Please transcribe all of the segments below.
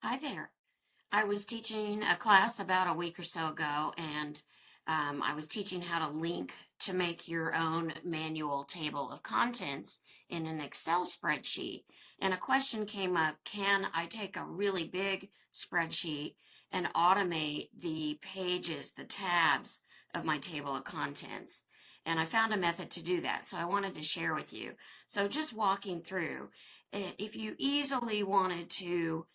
Hi there. I was teaching a class about a week or so ago, and I was teaching how to link to make your own manual table of contents in an Excel spreadsheet. And a question came up, can I take a really big spreadsheet and automate the pages, the tabs of my table of contents? And I found a method to do that, so I wanted to share with you. So just walking through, if you easily wanted to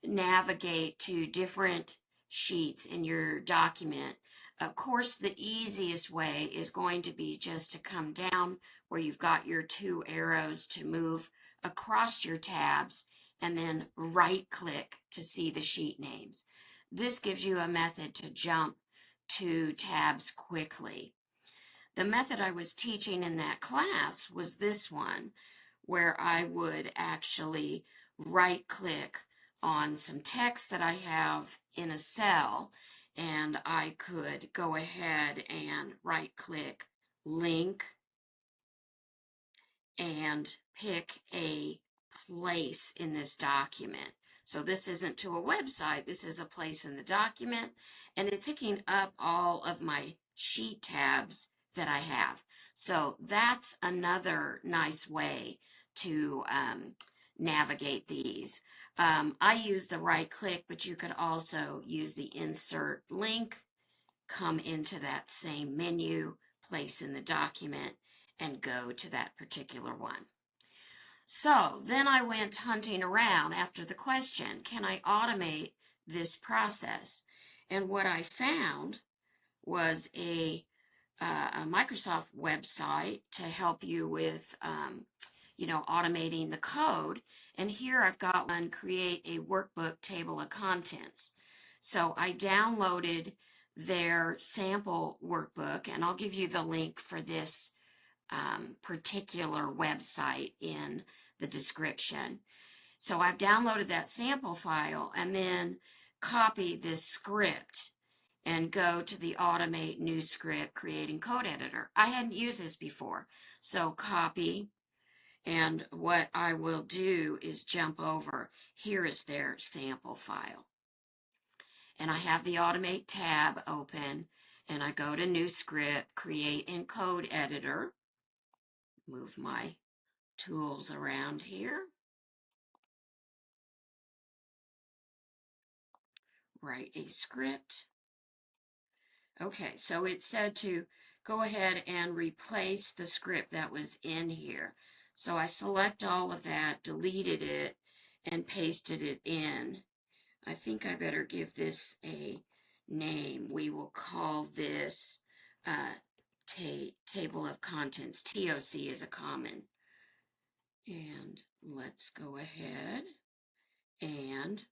navigate to different sheets in your document, of course, the easiest way is going to be just to come down where you've got your two arrows to move across your tabs and then right click to see the sheet names. This gives you a method to jump to tabs quickly. The method I was teaching in that class was this one, where I would actually right click on some text that I have in a cell, and I could go ahead and right click link and pick a place in this document. So this isn't to a website, this is a place in the document, and it's picking up all of my sheet tabs that I have. So that's another nice way to navigate these. I use the right click, but you could also use the insert link, come into that same menu, place in the document, and go to that particular one. So then I went hunting around after the question, can I automate this process? And what I found was a Microsoft website to help you with, automating the code. And here I've got one, create a workbook table of contents. So I downloaded their sample workbook, and I'll give you the link for this particular website in the description. So I've downloaded that sample file and then copy this script and go to the automate new script creating code editor. I hadn't used this before. So copy, and what I will do is jump over. Here is their sample file. And I have the automate tab open, and I go to new script, create in code editor, move my tools around here, write a script. Okay, so it said to go ahead and replace the script that was in here. So I select all of that, deleted it, and pasted it in. I think I better give this a name. We will call this table of contents. TOC is a common. And let's go ahead and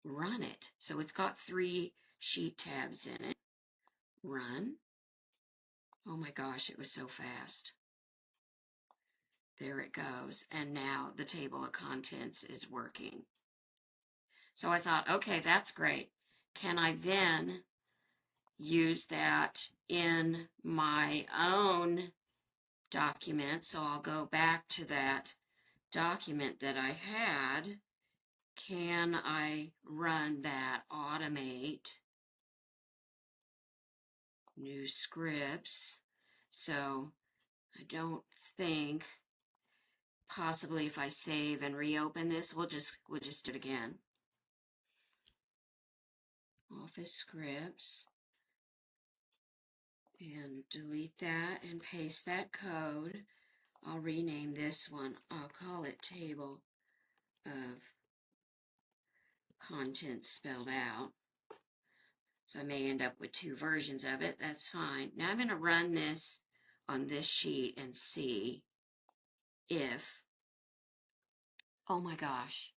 run it. So it's got 3 sheet tabs in it. Run. Oh my gosh, it was so fast. There it goes. And now the table of contents is working. So I thought, okay, that's great. Can I then use that in my own document? So I'll go back to that document that I had. Can I run that automate new scripts? So I don't think, possibly if I save and reopen this, we'll just do it again. Office scripts, and delete that and paste that code. I'll rename this one. I'll call it table of contents spelled out. So I may end up with 2 versions of it. That's fine. Now I'm going to run this on this sheet and see if, oh my gosh,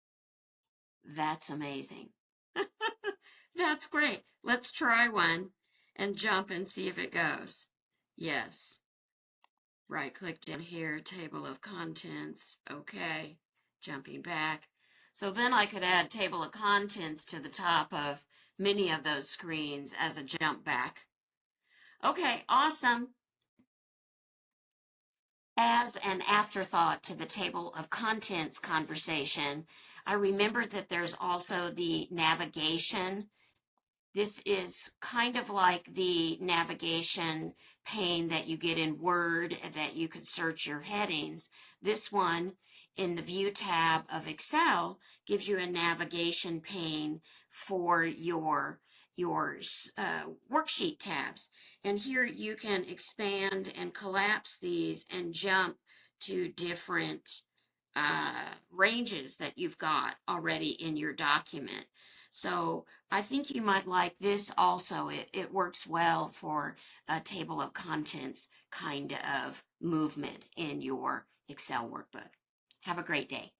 that's amazing. That's great. Let's try one and jump and see if it goes. Yes. Right click down here, table of contents. Okay. Jumping back. So then I could add table of contents to the top of many of those screens as a jump back. Okay, awesome. As an afterthought to the table of contents conversation, I remembered that there's also the navigation. This is kind of like the navigation pane that you get in Word that you could search your headings. This one in the View tab of Excel gives you a navigation pane for your worksheet tabs. And here you can expand and collapse these and jump to different ranges that you've got already in your document. So I think you might like this also. It works well for a table of contents kind of movement in your Excel workbook. Have a great day.